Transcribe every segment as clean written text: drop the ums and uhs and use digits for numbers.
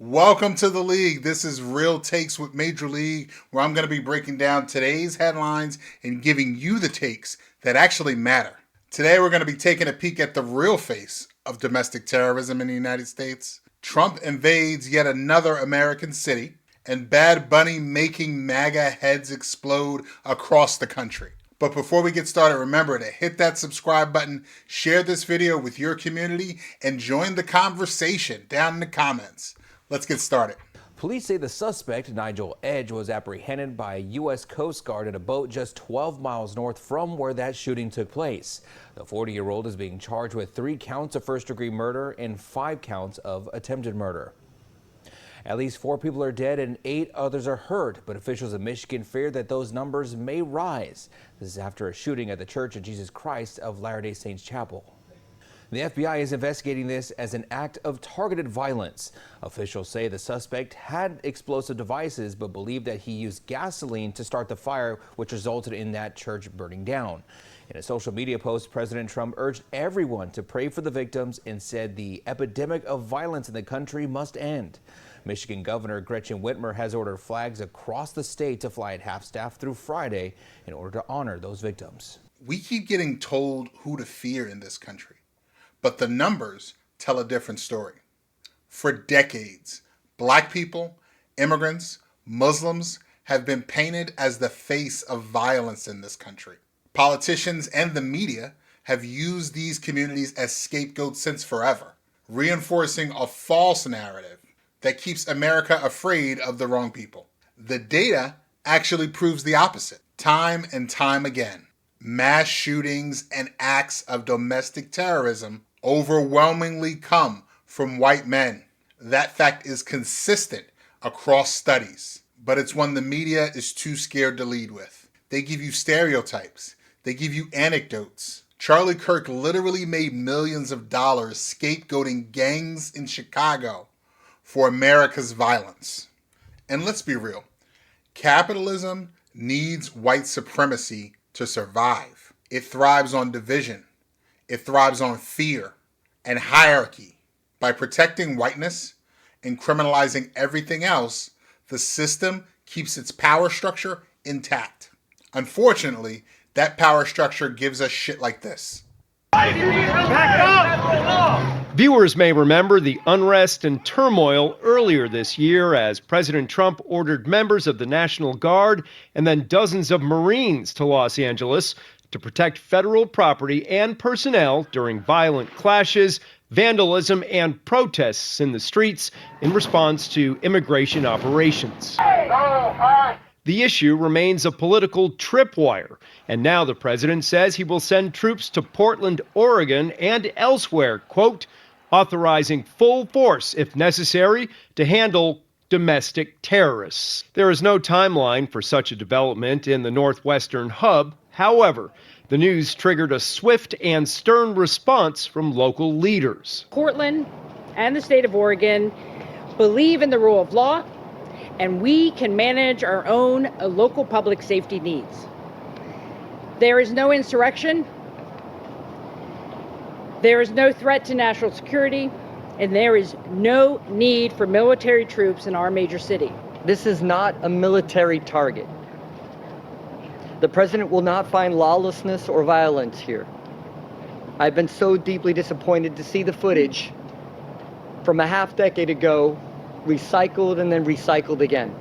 Welcome to the League. This is Real Takes with Major League, where I'm going to be breaking down today's headlines and giving you the takes that actually matter. Today we're going to be taking a peek at the real face of domestic terrorism in the United States. Trump invades yet another American city, and Bad Bunny making MAGA heads explode across the country. But before we get started, remember to hit that subscribe button, share this video with your community, and join the conversation down in the comments. Let's get started. Police say the suspect, Nigel Edge, was apprehended by a U.S. Coast Guard in a boat just 12 miles north from where that shooting took place. The 40-year-old is being charged with 3 counts of first-degree murder and 5 counts of attempted murder. At least 4 people are dead and 8 others are hurt, but officials in Michigan fear that those numbers may rise. This is after a shooting at the Church of Jesus Christ of Latter-day Saints Chapel. The FBI is investigating this as an act of targeted violence. Officials say the suspect had explosive devices but believe that he used gasoline to start the fire, which resulted in that church burning down. In a social media post, President Trump urged everyone to pray for the victims and said the epidemic of violence in the country must end. Michigan Governor Gretchen Whitmer has ordered flags across the state to fly at half-staff through Friday in order to honor those victims. We keep getting told who to fear in this country, but the numbers tell a different story. For decades, black people, immigrants, Muslims have been painted as the face of violence in this country. Politicians and the media have used these communities as scapegoats since forever, reinforcing a false narrative that keeps America afraid of the wrong people. The data actually proves the opposite. Time and time again, mass shootings and acts of domestic terrorism overwhelmingly come from white men. That fact is consistent across studies, but it's one the media is too scared to lead with. They give you stereotypes. They give you anecdotes. Charlie Kirk literally made millions of dollars scapegoating gangs in Chicago for America's violence. And let's be real, capitalism needs white supremacy to survive. It thrives on division. It thrives on fear and hierarchy. By protecting whiteness and criminalizing everything else, the system keeps its power structure intact. Unfortunately, that power structure gives us shit like this. Viewers may remember the unrest and turmoil earlier this year as President Trump ordered members of the National Guard and then dozens of Marines to Los Angeles to protect federal property and personnel during violent clashes, vandalism, and protests in the streets in response to immigration operations. The issue remains a political tripwire, and now the president says he will send troops to Portland, Oregon, and elsewhere, quote, authorizing full force, if necessary, to handle domestic terrorists. There is no timeline for such a development in the Northwestern hub. However, the news triggered a swift and stern response from local leaders. Portland and the state of Oregon believe in the rule of law, and we can manage our own local public safety needs. There is no insurrection, there is no threat to national security, and there is no need for military troops in our major city. This is not a military target. The president will not find lawlessness or violence here. I've been so deeply disappointed to see the footage from a half decade ago recycled and then recycled again.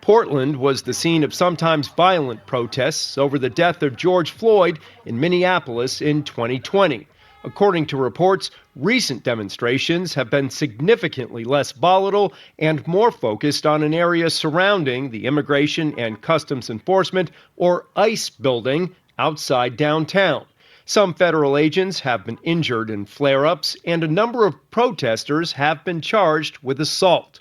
Portland was the scene of sometimes violent protests over the death of George Floyd in Minneapolis in 2020. According to reports, recent demonstrations have been significantly less volatile and more focused on an area surrounding the Immigration and Customs Enforcement, or ICE, building outside downtown. Some federal agents have been injured in flare-ups, and a number of protesters have been charged with assault.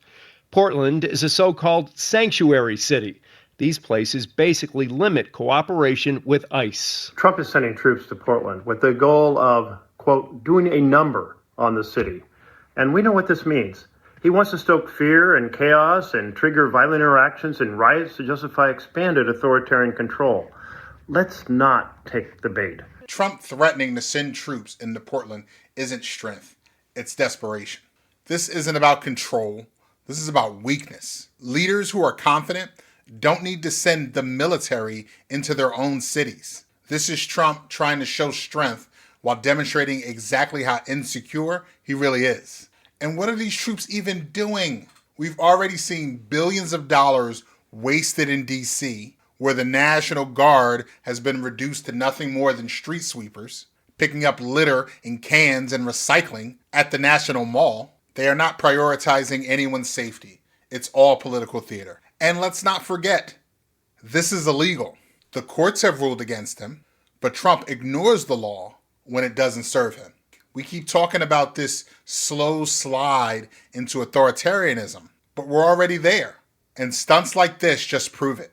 Portland is a so-called sanctuary city. These places basically limit cooperation with ICE. Trump is sending troops to Portland with the goal of, quote, doing a number on the city. And we know what this means. He wants to stoke fear and chaos and trigger violent interactions and riots to justify expanded authoritarian control. Let's not take the bait. Trump threatening to send troops into Portland isn't strength, it's desperation. This isn't about control. This is about weakness. Leaders who are confident don't need to send the military into their own cities. This is Trump trying to show strength while demonstrating exactly how insecure he really is. And what are these troops even doing? We've already seen billions of dollars wasted in DC, where the National Guard has been reduced to nothing more than street sweepers, picking up litter in cans and recycling at the National Mall. They are not prioritizing anyone's safety. It's all political theater. And let's not forget, this is illegal. The courts have ruled against him, but Trump ignores the law when it doesn't serve him. We keep talking about this slow slide into authoritarianism, but we're already there. And stunts like this just prove it.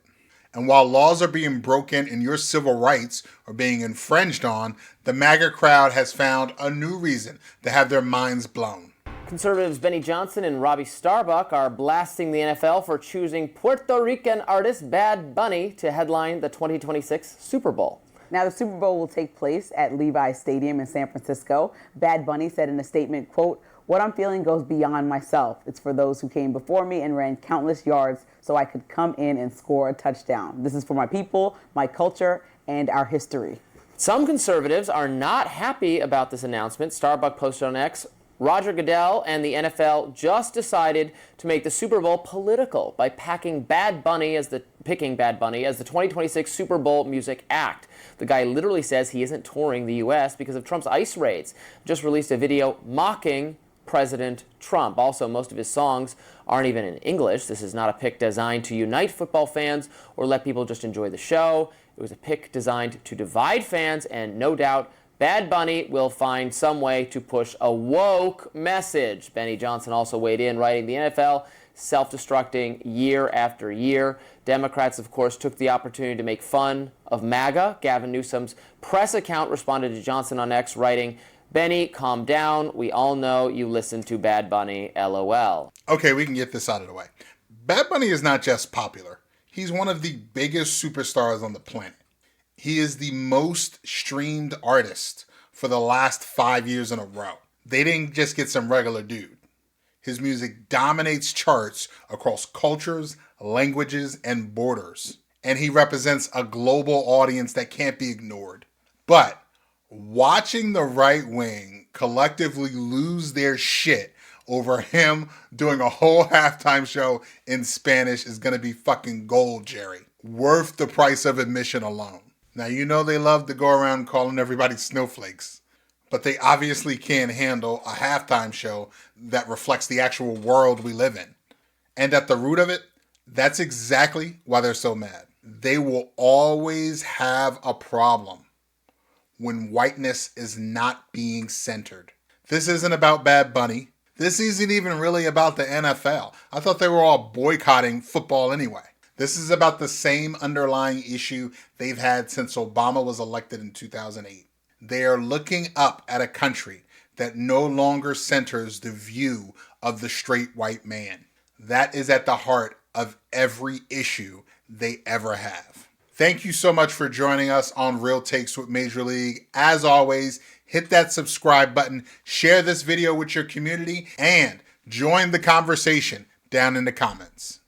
And while laws are being broken and your civil rights are being infringed on, the MAGA crowd has found a new reason to have their minds blown. Conservatives Benny Johnson and Robbie Starbuck are blasting the NFL for choosing Puerto Rican artist Bad Bunny to headline the 2026 Super Bowl. Now, the Super Bowl will take place at Levi's Stadium in San Francisco. Bad Bunny said in a statement, quote, "What I'm feeling goes beyond myself. It's for those who came before me and ran countless yards so I could come in and score a touchdown. This is for my people, my culture, and our history." Some conservatives are not happy about this announcement. Starbuck posted on X, Roger Goodell and the NFL just decided to make the Super Bowl political by picking Bad Bunny as the 2026 Super Bowl music act. The guy literally says he isn't touring the U.S. because of Trump's ICE raids. Just released a video mocking President Trump. Also, most of his songs aren't even in English. This is not a pick designed to unite football fans or let people just enjoy the show. It was a pick designed to divide fans, and no doubt Bad Bunny will find some way to push a woke message. Benny Johnson also weighed in, writing, "The NFL self-destructing year after year. Democrats, of course, took the opportunity to make fun of MAGA." Gavin Newsom's press account responded to Johnson on X, writing, "Benny, calm down. We all know you listen to Bad Bunny, LOL." Okay, we can get this out of the way. Bad Bunny is not just popular. He's one of the biggest superstars on the planet. He is the most streamed artist for the last 5 years in a row. They didn't just get some regular dude. His music dominates charts across cultures, languages, and borders. And he represents a global audience that can't be ignored. But watching the right wing collectively lose their shit over him doing a whole halftime show in Spanish is going to be fucking gold, Jerry. Worth the price of admission alone. Now, you know they love to go around calling everybody snowflakes, but they obviously can't handle a halftime show that reflects the actual world we live in. And at the root of it, that's exactly why they're so mad. They will always have a problem when whiteness is not being centered. This isn't about Bad Bunny. This isn't even really about the NFL. I thought they were all boycotting football anyway. This is about the same underlying issue they've had since Obama was elected in 2008. They are looking up at a country that no longer centers the view of the straight white man. That is at the heart of every issue they ever have. Thank you so much for joining us on Real Takes with Major League. As always, hit that subscribe button, share this video with your community, and join the conversation down in the comments.